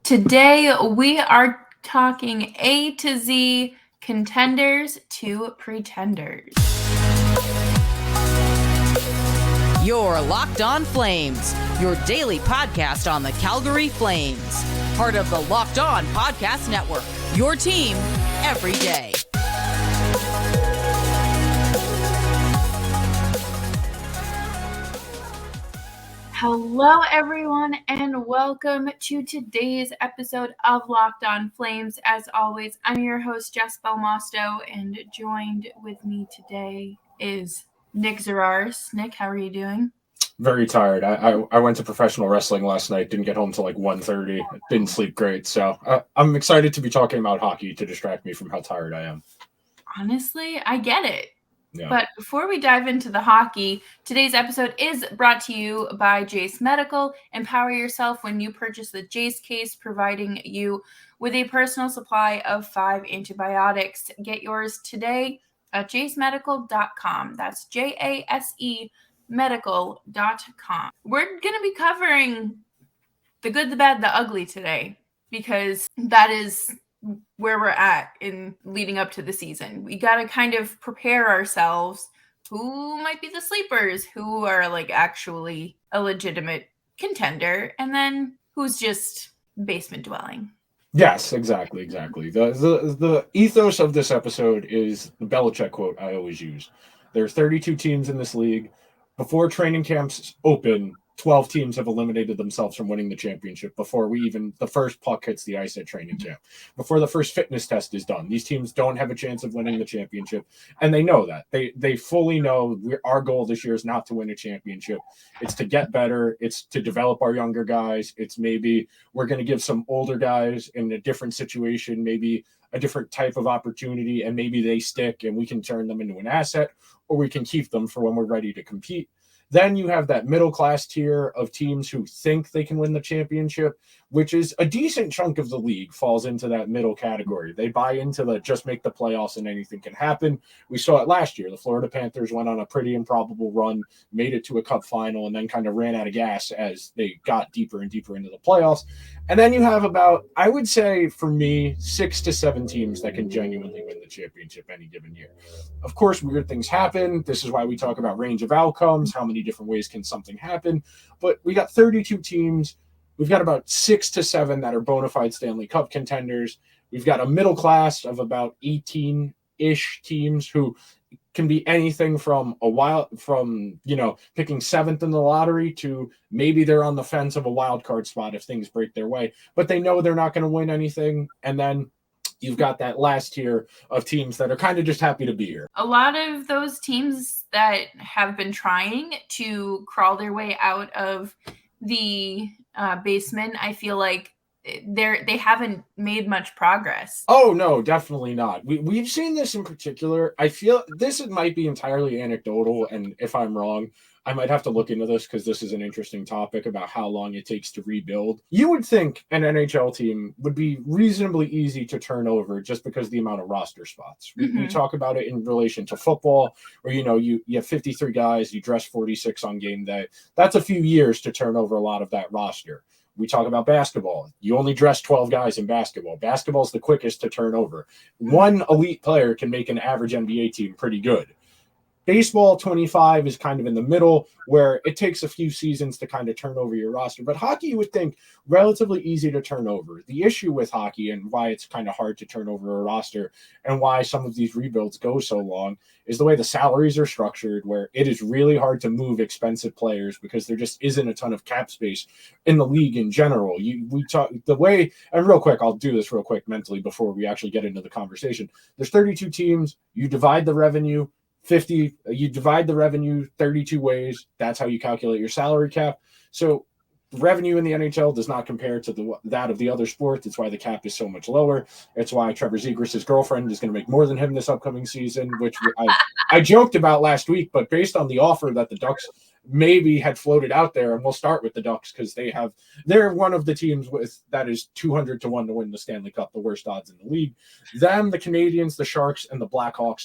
Today we are talking A to Z, contenders to pretenders. You're Locked On Flames, your daily podcast on the Calgary Flames. Part of the Locked On Podcast Network, your team every day. Hello, everyone, and welcome to today's episode of Locked On Flames. As always, I'm your host, Jess Belmosto, and joined with me today is Nick Zeraris. Nick, how are you doing? Very tired. I went to professional wrestling last night, didn't get home till like 1:30, didn't sleep great. So I'm excited to be talking about hockey to distract me from how tired I am. Honestly, I get it. Yeah. But before we dive into the hockey, today's episode is brought to you by Juusse Medical. Empower yourself when you purchase the Juusse case, providing you with a personal supply of 5 antibiotics. Get yours today at JuusseMedical.com. That's JASE medical.com. We're going to be covering the good, the bad, the ugly today because that is where we're at in leading up to the season. We got to kind of prepare ourselves who might be the sleepers, who are like actually a legitimate contender, and then who's just basement dwelling. Yes, exactly. The ethos of this episode is the Belichick quote I always use. There's 32 teams in this league. Before training camps open, 12 teams have eliminated themselves from winning the championship before the first puck hits the ice at training camp, before the first fitness test is done. These teams don't have a chance of winning the championship, and they know that. They fully know our goal this year is not to win a championship. It's to get better. It's to develop our younger guys. It's maybe we're going to give some older guys in a different situation, maybe a different type of opportunity, and maybe they stick and we can turn them into an asset, or we can keep them for when we're ready to compete. Then you have that middle class tier of teams who think they can win the championship, which is a decent chunk of the league falls into that middle category. They buy into the just make the playoffs and anything can happen. We saw it last year. The Florida Panthers went on a pretty improbable run, made it to a cup final, and then kind of ran out of gas as they got deeper and deeper into the playoffs. And then you have about, I would say for me, 6 to 7 teams that can genuinely win the championship any given year. Of course, weird things happen. This is why we talk about range of outcomes. How many different ways can something happen? But we got 32 teams. We've got about 6 to 7 that are bona fide Stanley Cup contenders. We've got a middle class of about 18-ish teams who can be anything from picking 7th in the lottery to maybe they're on the fence of a wild card spot if things break their way, but they know they're not going to win anything. And then you've got that last tier of teams that are kind of just happy to be here. A lot of those teams that have been trying to crawl their way out of the basement, I feel like they haven't made much progress. Oh, no, definitely not. We've seen this in particular. I feel this might be entirely anecdotal, and if I'm wrong, I might have to look into this because this is an interesting topic about how long it takes to rebuild. You would think an NHL team would be reasonably easy to turn over just because of the amount of roster spots. We talk about it in relation to football where, you have 53 guys, you dress 46 on game day. That's a few years to turn over a lot of that roster. We talk about basketball. You only dress 12 guys in basketball. Basketball's the quickest to turn over. One elite player can make an average NBA team pretty good. Baseball, 25 is kind of in the middle where it takes a few seasons to kind of turn over your roster. But hockey, you would think, relatively easy to turn over. The issue with hockey and why it's kind of hard to turn over a roster and why some of these rebuilds go so long is the way the salaries are structured, where it is really hard to move expensive players because there just isn't a ton of cap space in the league in general. Real quick, I'll do this real quick mentally before we actually get into the conversation. There's 32 teams. You divide the revenue. You divide the revenue 32 ways. That's how you calculate your salary cap. So revenue in the NHL does not compare to that of the other sports. It's why the cap is so much lower. It's why Trevor Zegras' girlfriend is going to make more than him this upcoming season, which I joked about last week. But based on the offer that the Ducks maybe had floated out there, and we'll start with the Ducks because they're one of the teams that is 200 to 1 to win the Stanley Cup, the worst odds in the league. Them, the Canadians, the Sharks, and the Blackhawks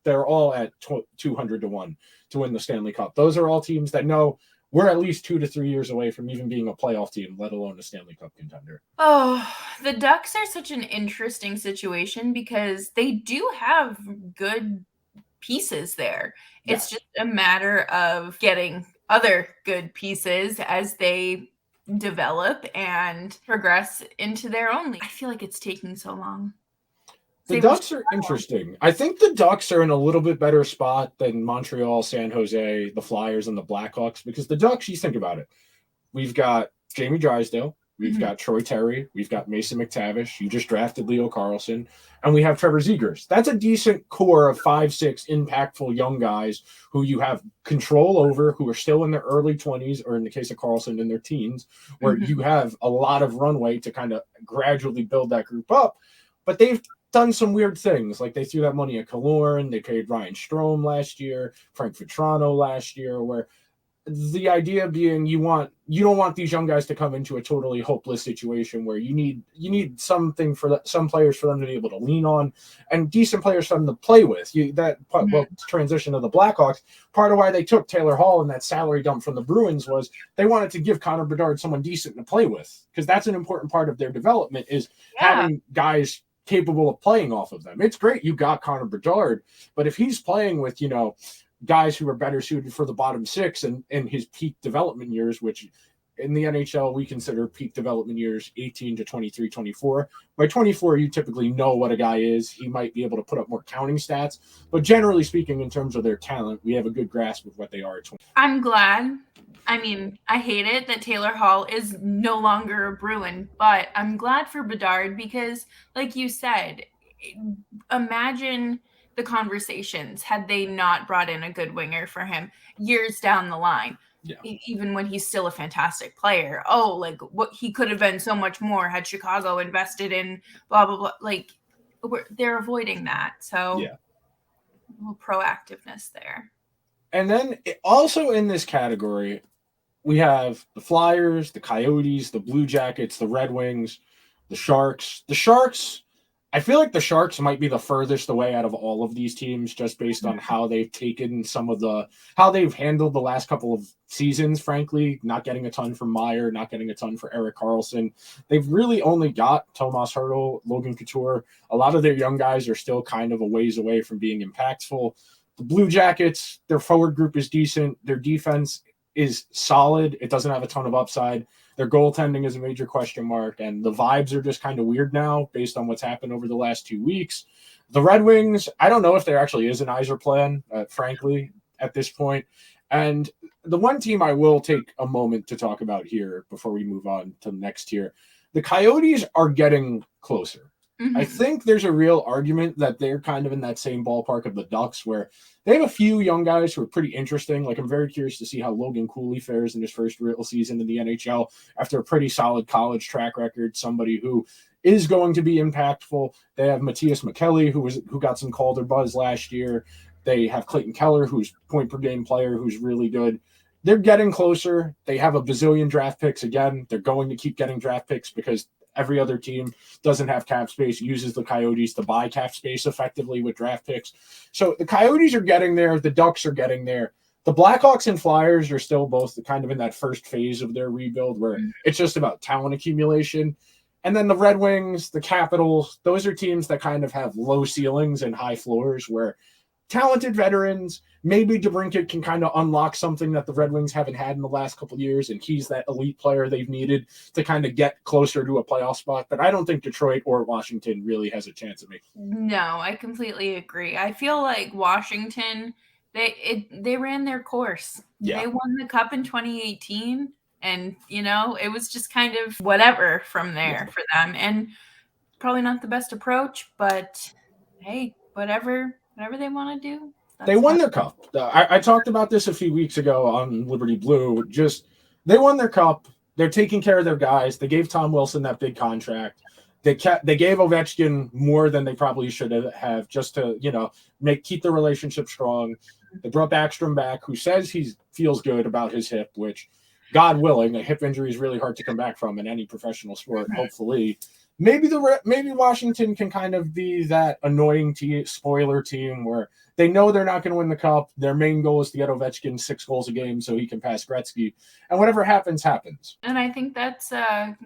they're all at 200 to 1 to win the Stanley Cup. Those are all teams that know we're at least 2 to 3 years away from even being a playoff team, let alone a Stanley Cup contender. Oh, the Ducks are such an interesting situation because they do have good pieces there. It's just a matter of getting other good pieces as they develop and progress into their own league. I feel like it's taking so long. The Ducks are interesting. I think the Ducks are in a little bit better spot than Montreal, San Jose, the Flyers, and the Blackhawks, because the Ducks, you think about it. We've got Jamie Drysdale. We've got Troy Terry. We've got Mason McTavish. You just drafted Leo Carlsson. And we have Trevor Zegras. That's a decent core of 5-6 impactful young guys who you have control over, who are still in their early 20s, or in the case of Carlsson, in their teens, where you have a lot of runway to kind of gradually build that group up. But they've done some weird things. Like they threw that money at Killorn. They paid Ryan Strome last year, Frank Vetrano last year, where the idea being you don't want these young guys to come into a totally hopeless situation where you need something for some players for them to be able to lean on and decent players for them to play with. Transition to the Blackhawks, part of why they took Taylor Hall and that salary dump from the Bruins was they wanted to give Connor Bedard someone decent to play with, because that's an important part of their development is having guys capable of playing off of them. It's great you got Connor Bedard, but if he's playing with, guys who are better suited for the bottom six and in his peak development years, which in the NHL we consider peak development years 18 to 23, 24. By 24, you typically know what a guy is. He might be able to put up more counting stats, but generally speaking, in terms of their talent, we have a good grasp of what they are at 20. I'm glad. I mean, I hate it that Taylor Hall is no longer a Bruin, but I'm glad for Bedard because, like you said, imagine the conversations had they not brought in a good winger for him years down the line. Even when he's still a fantastic player. What he could have been so much more had Chicago invested in blah, blah, blah. Like, they're avoiding that. So, a little proactiveness there. And then also in this category, we have the Flyers, the Coyotes, the Blue Jackets, the Red Wings, the Sharks. The Sharks, I feel like the Sharks might be the furthest away out of all of these teams just based on how they've taken how they've handled the last couple of seasons, frankly, not getting a ton from Meyer, not getting a ton for Erik Karlsson. They've really only got Tomas Hertl, Logan Couture. A lot of their young guys are still kind of a ways away from being impactful. The Blue Jackets, their forward group is decent. Their defense is solid. It doesn't have a ton of upside. Their goaltending is a major question mark, and the vibes are just kind of weird now based on what's happened over the last 2 weeks. The Red Wings, I don't know if there actually is an Yzerplan, frankly, at this point. And the one team I will take a moment to talk about here before we move on to the next tier, the Coyotes are getting closer. I think there's a real argument that they're kind of in that same ballpark of the Ducks where they have a few young guys who are pretty interesting. Like, I'm very curious to see how Logan Cooley fares in his first real season in the NHL after a pretty solid college track record, somebody who is going to be impactful. They have Matthias McKelly, who got some Calder buzz last year. They have Clayton Keller, who's point per game player, who's really good. They're getting closer. They have a bazillion draft picks. Again, they're going to keep getting draft picks because every other team doesn't have cap space, uses the Coyotes to buy cap space effectively with draft picks. So the Coyotes are getting there. The Ducks are getting there. The Blackhawks and Flyers are still both kind of in that first phase of their rebuild where it's just about talent accumulation. And then the Red Wings, the Capitals, those are teams that kind of have low ceilings and high floors where talented veterans, maybe DeBrincat can kind of unlock something that the Red Wings haven't had in the last couple of years, and he's that elite player they've needed to kind of get closer to a playoff spot. But I don't think Detroit or Washington really has a chance of making it. No, I completely agree. I feel like Washington, they ran their course. They won the Cup in 2018, and, it was just kind of whatever from there for them. And probably not the best approach, but hey, whatever they want to do. They won their cup. I talked about this a few weeks ago on Liberty Blue. They won their cup. They're taking care of their guys. They gave Tom Wilson that big contract. They gave Ovechkin more than they probably should have just to, keep the relationship strong. They brought Backstrom back, who says he feels good about his hip, which, God willing, a hip injury is really hard to come back from in any professional sport. Hopefully maybe Washington can kind of be that annoying spoiler team where they know they're not going to win the cup. Their main goal is to get Ovechkin 6 goals a game so he can pass Gretzky, and whatever happens, happens. And I think that's a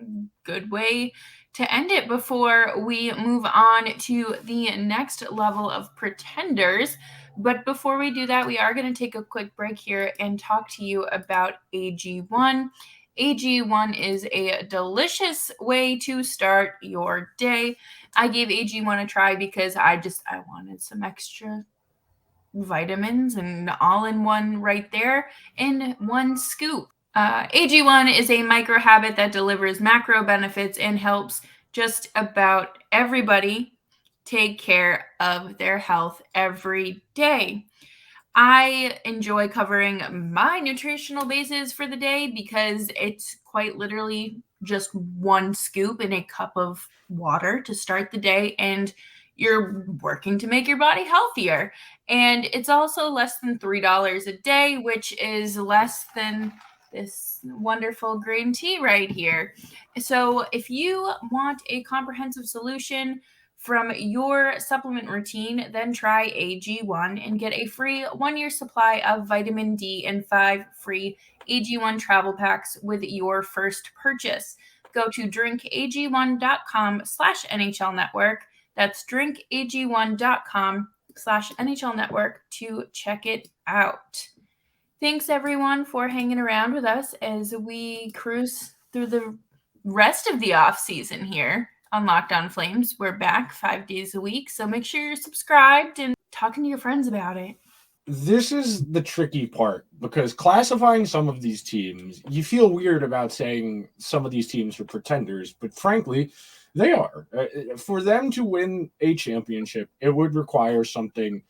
good way to end it before we move on to the next level of pretenders. But before we do that, we are going to take a quick break here and talk to you about AG1. AG1 is a delicious way to start your day. I gave AG1 a try because I wanted some extra vitamins and all in one right there in one scoop. AG1 is a micro habit that delivers macro benefits and helps just about everybody take care of their health every day. I enjoy covering my nutritional bases for the day because it's quite literally just one scoop in a cup of water to start the day, and you're working to make your body healthier. And it's also less than $3 a day, which is less than this wonderful green tea right here. So if you want a comprehensive solution from your supplement routine, then try AG1 and get a free 1-year supply of vitamin D and 5 free AG1 travel packs with your first purchase. Go to drinkag1.com/NHL Network. That's drinkag1.com/NHL Network to check it out. Thanks everyone for hanging around with us as we cruise through the rest of the off season here on Locked On Flames. We're back 5 days a week, so make sure you're subscribed and talking to your friends about it. This is the tricky part because classifying some of these teams, you feel weird about saying some of these teams are pretenders, but frankly, they are. For them to win a championship, it would require something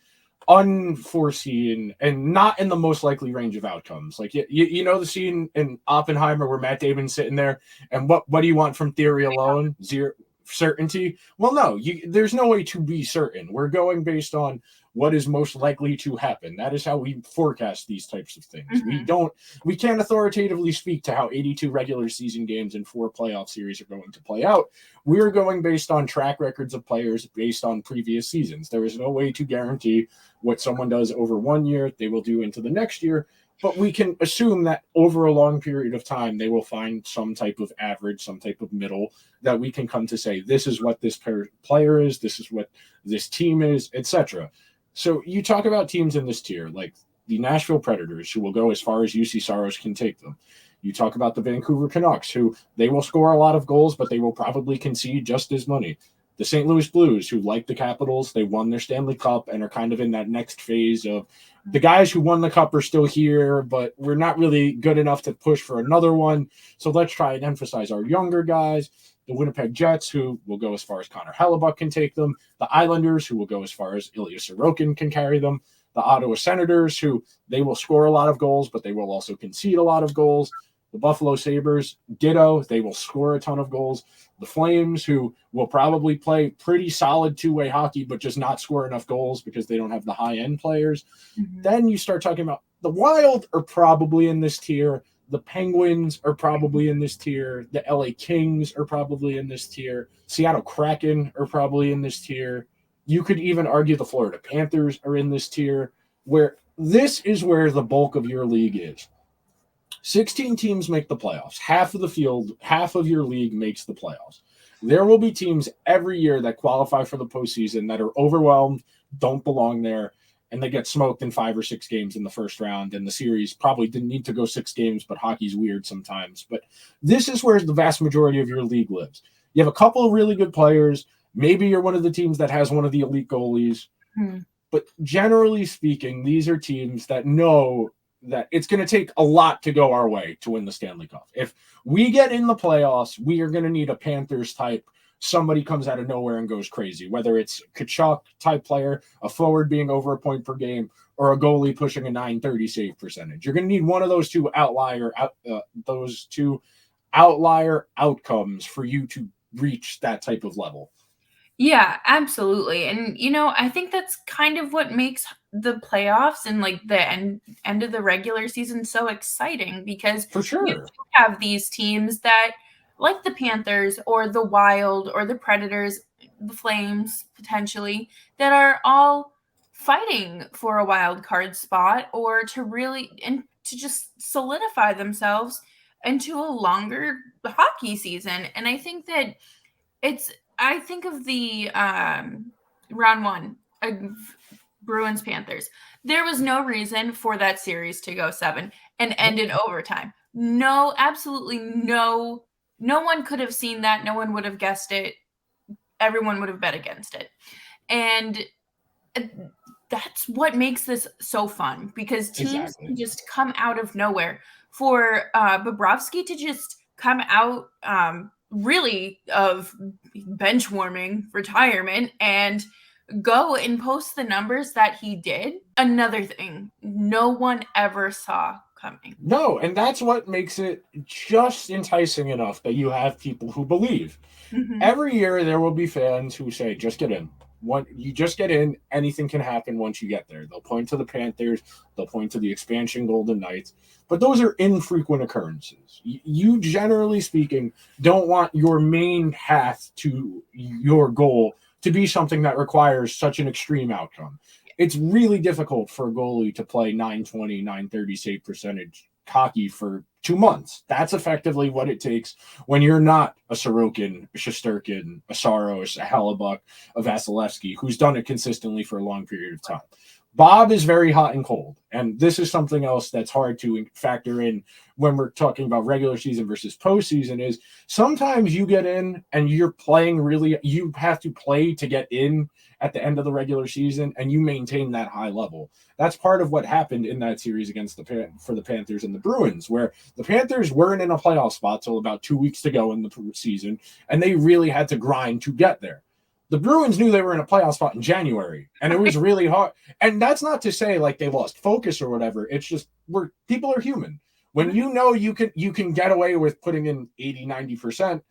unforeseen and not in the most likely range of outcomes. Like you know the scene in Oppenheimer where Matt Damon's sitting there and what do you want from theory alone? Zero certainty. Well, no, there's no way to be certain. We're going based on what is most likely to happen. That is how we forecast these types of things. Mm-hmm. We can't authoritatively speak to how 82 regular season games and 4 playoff series are going to play out. We're going based on track records of players based on previous seasons. There is no way to guarantee what someone does over 1 year, they will do into the next year. But we can assume that over a long period of time, they will find some type of average, some type of middle that we can come to say, this is what this player is, this is what this team is, etc. So you talk about teams in this tier, like the Nashville Predators, who will go as far as Juusse Saros can take them. You talk about the Vancouver Canucks, who they will score a lot of goals, but they will probably concede just as many. The St. Louis Blues, who like the Capitals, they won their Stanley Cup and are kind of in that next phase of the guys who won the Cup are still here, but we're not really good enough to push for another one. So let's try and emphasize our younger guys. The Winnipeg Jets, who will go as far as Connor Hellebuck can take them. The Islanders, who will go as far as Ilya Sorokin can carry them. The Ottawa Senators, who they will score a lot of goals, but they will also concede a lot of goals. The Buffalo Sabres, ditto, they will score a ton of goals. The Flames, who will probably play pretty solid two-way hockey, but just not score enough goals because they don't have the high-end players. Mm-hmm. Then you start talking about the Wild are probably in this tier. The Penguins are probably in this tier. The LA Kings are probably in this tier. Seattle Kraken are probably in this tier. You could even argue the Florida Panthers are in this tier, where this is where the bulk of your league is. 16 teams make the playoffs. Half of the field, half of your league makes the playoffs. There will be teams every year that qualify for the postseason that are overwhelmed, don't belong there, and they get smoked in 5 or 6 games in the first round, and the series probably didn't need to go 6 games, but hockey's weird sometimes. But this is where the vast majority of your league lives. You have a couple of really good players. Maybe you're one of the teams that has one of the elite goalies. But generally speaking, these are teams that know that it's going to take a lot to go our way to win the Stanley Cup. If we get in the playoffs, we are going to need a Panthers type. Somebody comes out of nowhere and goes crazy, whether it's Tkachuk type player, a forward being over a point per game, or a goalie pushing a .930 save percentage. You're going to need one of those two outlier outcomes for you to reach that type of level. Yeah, absolutely. And, I think that's kind of what makes the playoffs and like the end of the regular season so exciting, because for sure you have these teams that like the Panthers or the Wild or the Predators, the Flames potentially, that are all fighting for a wild card spot or to really and to just solidify themselves into a longer hockey season. And I think that I think of the round one of Bruins Panthers. There was no reason for that series to go 7 and end in overtime. No, absolutely no. No one could have seen that. No one would have guessed it. Everyone would have bet against it. And that's what makes this so fun, because teams can just come out of nowhere. For Bobrovsky to just come out really of bench warming retirement and go and post the numbers that he did, another thing no one ever saw coming. No, and that's what makes it just enticing enough that you have people who believe. Mhm. Every year there will be fans who say, just get in. You just get in, anything can happen once you get there. They'll point to the Panthers, they'll point to the expansion Golden Knights, but those are infrequent occurrences. You generally speaking don't want your main path to your goal to be something that requires such an extreme outcome. It's really difficult for a goalie to play 920, 930 save percentage hockey for 2 months. That's effectively what it takes when you're not a Sorokin, a Shesterkin, a Saros, a Hellebuck, a Vasilevsky, who's done it consistently for a long period of time. Bob is very hot and cold, and this is something else that's hard to factor in when we're talking about regular season versus postseason. Is sometimes you get in and you're playing really, you have to play to get in at the end of the regular season, and you maintain that high level. That's part of what happened in that series against for the Panthers and the Bruins, where the Panthers weren't in a playoff spot till about 2 weeks to go in the season, and they really had to grind to get there. The Bruins knew they were in a playoff spot in January, and it was really hard. And that's not to say like they lost focus or whatever. It's just people are human. When you know you can get away with putting in 80, 90%,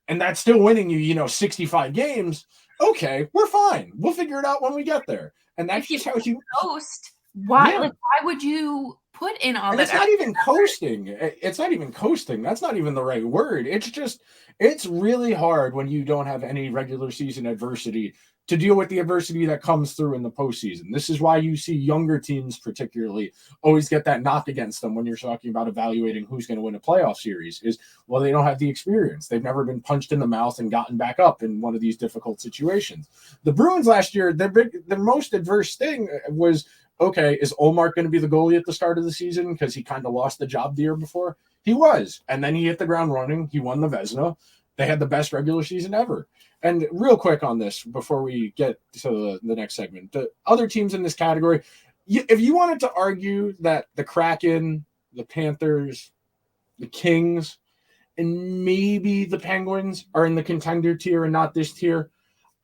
and that's still winning you, 65 games, okay, we're fine. We'll figure it out when we get there. And that's just how you coast. Why? Yeah. Like, why would you put in all and that? It's not even coasting. It's not even coasting. That's not even the right word. It's really hard when you don't have any regular season adversity to deal with the adversity that comes through in the postseason. This is why you see younger teams particularly always get that knock against them when you're talking about evaluating who's going to win a playoff series is, well, they don't have the experience. They've never been punched in the mouth and gotten back up in one of these difficult situations. The Bruins last year, the most adverse thing was, okay, is Ullmark going to be the goalie at the start of the season because he kind of lost the job the year before? He was. And then he hit the ground running. He won the Vezina. They had the best regular season ever. And real quick on this, before we get to the next segment, the other teams in this category, if you wanted to argue that the Kraken, the Panthers, the Kings, and maybe the Penguins are in the contender tier and not this tier,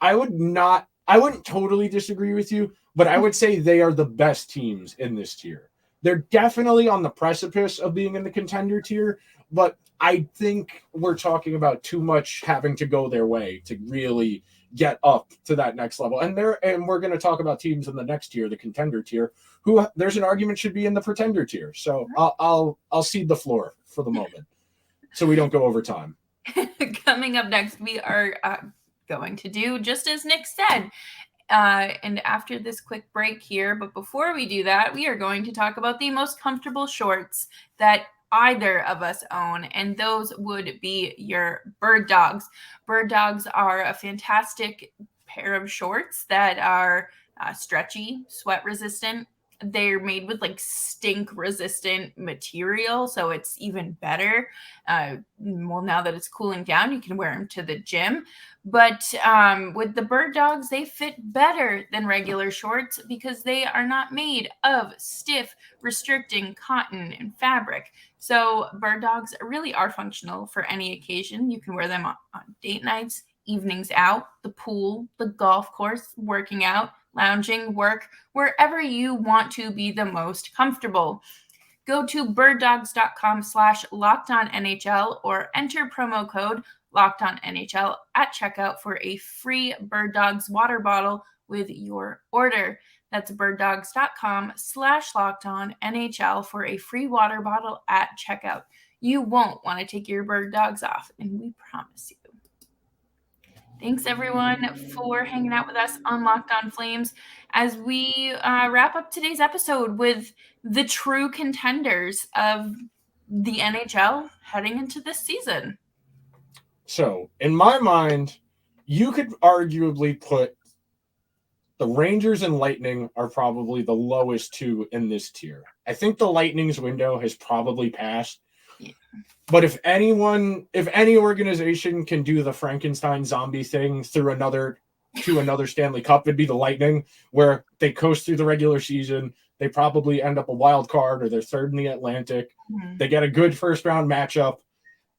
I wouldn't totally disagree with you, but I would say they are the best teams in this tier. They're definitely on the precipice of being in the contender tier, but I think we're talking about too much having to go their way to really get up to that next level. And we're going to talk about teams in the next tier, the contender tier, who there's an argument should be in the pretender tier. So I'll cede the floor for the moment so we don't go over time. Coming up next, we are going to do just as Nick said. And after this quick break here, but before we do that, we are going to talk about the most comfortable shorts that either of us own, and those would be your Bird Dogs. Bird Dogs are a fantastic pair of shorts that are stretchy, sweat resistant. They're made with like stink resistant material, so it's even better. Well, now that it's cooling down, you can wear them to the gym. But with the Bird Dogs, they fit better than regular shorts because they are not made of stiff, restricting cotton and fabric. So Bird Dogs really are functional for any occasion. You can wear them on date nights, evenings out, the pool, the golf course, working out, lounging, work, wherever you want to be the most comfortable. Go to birddogs.com/LockedOnNHL or enter promo code LockedOnNHL at checkout for a free Bird Dogs water bottle with your order. That's birddogs.com/LockedOnNHL for a free water bottle at checkout. you won't want to take your bird dogs off, and we promise you. Thanks, everyone, for hanging out with us on Locked On Flames as we wrap up today's episode with the true contenders of the NHL heading into this season. So, in my mind, you could arguably put the Rangers and Lightning are probably the lowest two in this tier. I think the Lightning's window has probably passed. Yeah. But if any organization can do the Frankenstein zombie thing through another Stanley Cup, it'd be the Lightning, where they coast through the regular season. They probably end up a wild card or they're third in the Atlantic. Mm-hmm. They get a good first round matchup.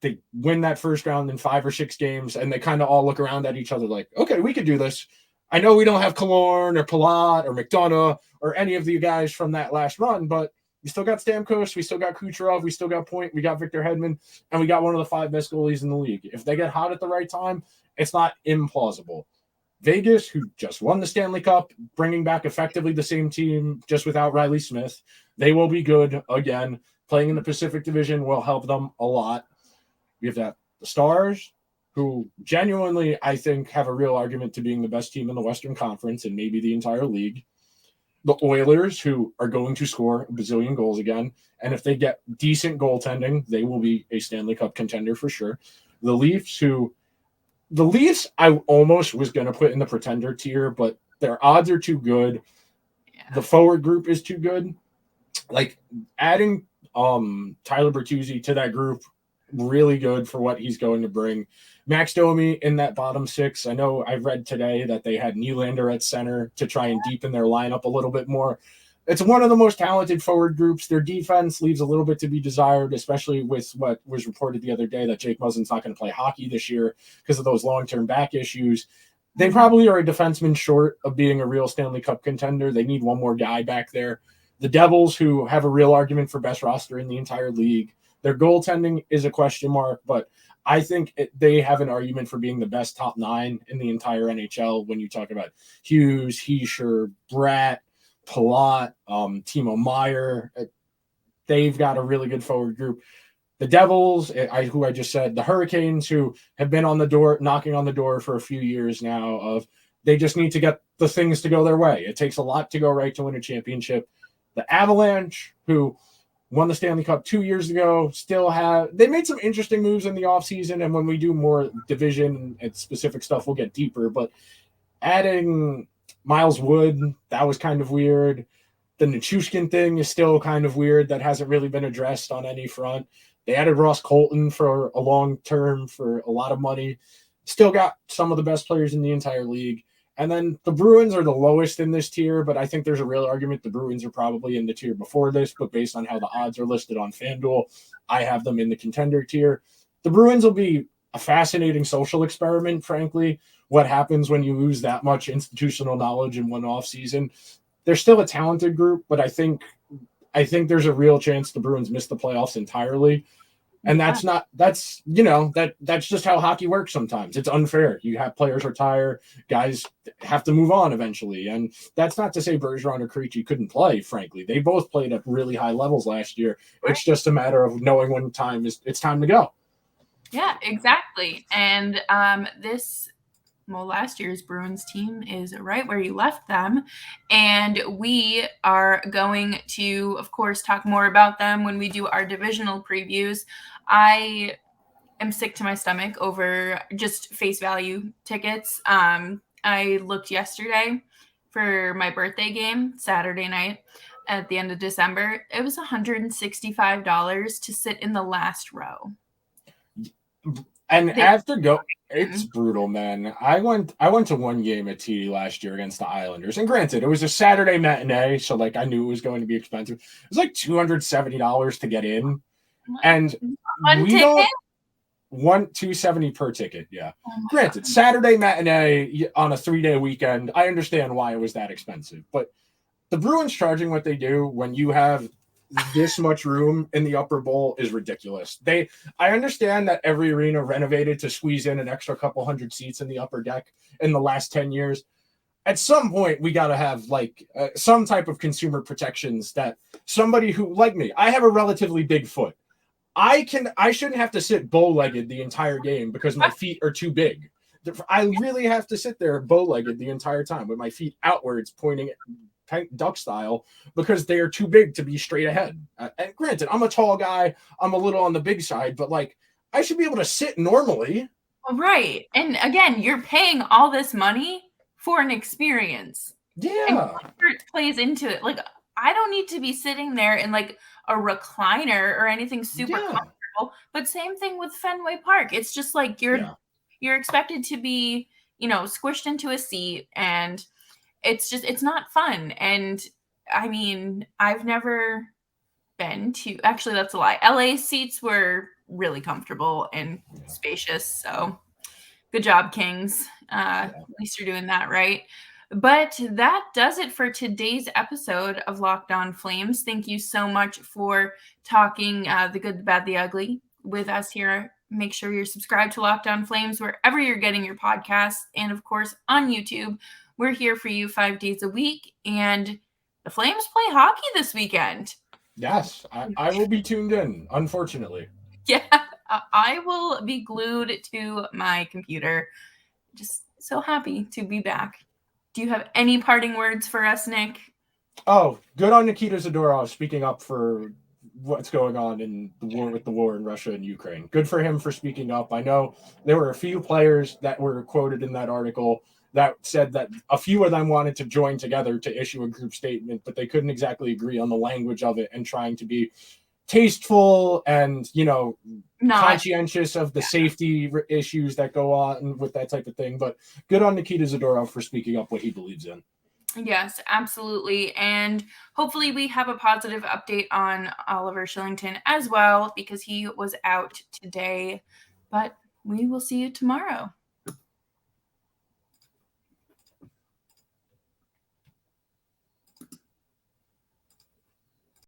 They win that first round in 5 or 6 games, and they kind of all look around at each other like, okay, we could do this. I know we don't have Killorn or Palat or McDonough or any of the guys from that last run, but we still got Stamkos, we still got Kucherov, we still got Point, we got Victor Hedman, and we got one of the 5 best goalies in the league. If they get hot at the right time, it's not implausible. Vegas, who just won the Stanley Cup, bringing back effectively the same team just without Riley Smith, they will be good again. Playing in the Pacific Division will help them a lot. We have the Stars, who genuinely, I think, have a real argument to being the best team in the Western Conference and maybe the entire league. The Oilers, who are going to score a bazillion goals again. And if they get decent goaltending, they will be a Stanley Cup contender for sure. The Leafs, I almost was going to put in the Pretender tier, but their odds are too good. Yeah. The forward group is too good. Like, adding Tyler Bertuzzi to that group, really good for what he's going to bring. Max Domi in that bottom 6. I know I read today that they had Nylander at center to try and deepen their lineup a little bit more. It's one of the most talented forward groups. Their defense leaves a little bit to be desired, especially with what was reported the other day that Jake Muzzin's not going to play hockey this year because of those long-term back issues. They probably are a defenseman short of being a real Stanley Cup contender. They need one more guy back there. The Devils, who have a real argument for best roster in the entire league. Their goaltending is a question mark, but I think they have an argument for being the best top 9 in the entire NHL when you talk about Hughes, Hischier, Bratt, Palat, Timo Meier. They've got a really good forward group. The Devils, who I just said, the Hurricanes, who have been knocking on the door for a few years now, of they just need to get the things to go their way. It takes a lot to go right to win a championship. The Avalanche, who won the Stanley Cup 2 years ago, they made some interesting moves in the offseason, and when we do more division and specific stuff, we'll get deeper. But adding Miles Wood, that was kind of weird. The Nichushkin thing is still kind of weird. That hasn't really been addressed on any front. They added Ross Colton for a long term for a lot of money. Still got some of the best players in the entire league. And then the Bruins are the lowest in this tier, but I think there's a real argument the Bruins are probably in the tier before this, but based on how the odds are listed on FanDuel, I have them in the contender tier. The Bruins will be a fascinating social experiment, frankly. What happens when you lose that much institutional knowledge in one offseason? They're still a talented group, but I think there's a real chance the Bruins miss the playoffs entirely. And that's just how hockey works sometimes. It's unfair. You have players retire, guys have to move on eventually. And that's not to say Bergeron or Krejci couldn't play, frankly. They both played at really high levels last year. It's just a matter of knowing when it's time to go. Yeah, exactly. And last year's Bruins team is right where you left them. And we are going to, of course, talk more about them when we do our divisional previews. I am sick to my stomach over just face value tickets. I looked yesterday for my birthday game, Saturday night at the end of December. It was $165 to sit in the last row. And it's brutal, man. I went to one game at TD last year against the Islanders, and granted, it was a Saturday matinee, so like I knew it was going to be expensive. It was like $270 to get in, and $270 per ticket. Yeah, granted, Saturday matinee on a 3-day weekend. I understand why it was that expensive, but the Bruins charging what they do when you have this much room in the upper bowl is ridiculous. I understand that every arena renovated to squeeze in an extra couple hundred seats in the upper deck in the last 10 years. At some point, we got to have some type of consumer protections that somebody who, like me, I have a relatively big foot. I shouldn't have to sit bow-legged the entire game because my feet are too big. I really have to sit there bow-legged the entire time with my feet outwards, pointing duck style, because they are too big to be straight ahead. And granted, I'm a tall guy. I'm a little on the big side, but like I should be able to sit normally. Right. And again, you're paying all this money for an experience. Yeah. And comfort plays into it. Like, I don't need to be sitting there in like a recliner or anything super comfortable. But same thing with Fenway Park. It's just like you're expected to be, squished into a seat, and it's not fun. And I mean, I've never been to, actually that's a lie. LA seats were really comfortable and spacious. So good job, Kings. At least you're doing that right. But that does it for today's episode of Locked On Flames. Thank you so much for talking the good, the bad, the ugly with us here. Make sure you're subscribed to Locked On Flames wherever you're getting your podcasts. And of course, on YouTube, we're here for you 5 days a week. And the Flames play hockey this weekend. Yes, I will be tuned in, unfortunately. Yeah, I will be glued to my computer. Just so happy to be back. Do you have any parting words for us, Nick? Oh, good on Nikita Zadorov speaking up for what's going on in the war in Russia and Ukraine. Good for him for speaking up. I know there were a few players that were quoted in that article that said that a few of them wanted to join together to issue a group statement, but they couldn't exactly agree on the language of it, and trying to be tasteful and, conscientious of the safety issues that go on with that type of thing. But good on Nikita Zadorov for speaking up what he believes in. Yes, absolutely. And hopefully we have a positive update on Oliver Shillington as well, because he was out today. But we will see you tomorrow.